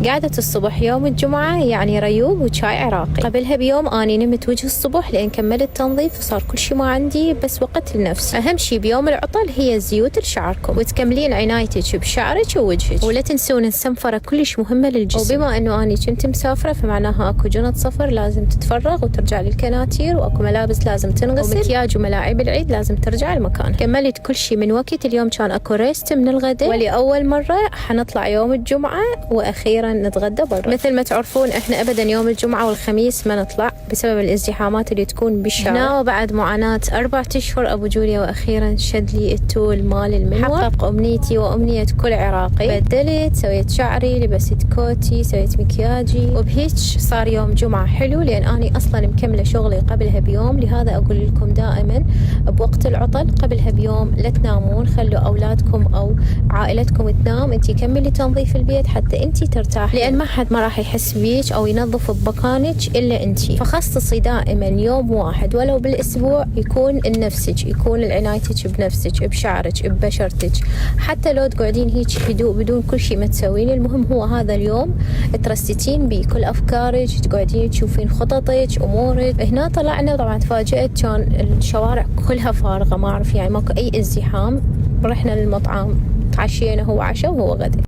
قعدة الصبح يوم الجمعة يعني ريوق وشاي عراقي. قبلها بيوم أني نمت وجه الصبح لأن كملت تنظيف وصار كل شي ما عندي بس وقت لنفسي. أهم شي بيوم العطل هي زيوت لشعركم، وتكملين عنايتك بشعرك ووجهك، ولا تنسون السنفرة كلش مهمة للجسم. وبما أنه أني كنت مسافرة فمعناها أكو جنط سفر لازم تتفرغ وترجع للكناتير، وأكو ملابس لازم تنغسل، ومكياج وملاعب العيد لازم ترجع لمكانها. كملت كل شي من وقت. اليوم كان أكو ريست من الغداء، ولأول مرة حنطلع يوم الجمعة وأخيرا نتغدى برا. مثل ما تعرفون احنا ابدا يوم الجمعة والخميس ما نطلع بسبب الازدحامات اللي تكون بالشارع. هنا وبعد معاناة 4 أشهر ابو جوليا واخيرا شد لي التول مال المنور، حقق امنيتي وامنية كل عراقي. بدلت، سويت شعري، لبست كوتي، سويت مكياجي، وبهيج صار يوم جمعة حلو لان اني اصلا مكملة شغلي قبلها بيوم. لهذا اقول لكم دائما بوقت العطل قبلها بيوم لا تنامون، خلوا اولادكم او عائلتكم تنام، انتي كملي تنظيف البيت حتى انتي ترتاحي، لان ما حد ما راح يحس بيك او ينظف بمكانك الا انتي. فخصصي دائما يوم واحد ولو بالاسبوع يكون لنفسك، يكون لعنايتك بنفسك، بشعرك، ببشرتك، حتى لو تقعدين هيك هدوء بدون كل شيء ما تسوين. المهم هو هذا اليوم ترستين بيه كل افكارك، تقعدين تشوفين خططك، امورك. هنا طلعنا طبعا تفاجأت، كان الشوارع كلها فارغه، ما اعرف يعني ماكو اي ازدحام. رحنا للمطعم، تعشينا، هو عشاء وهو غدا.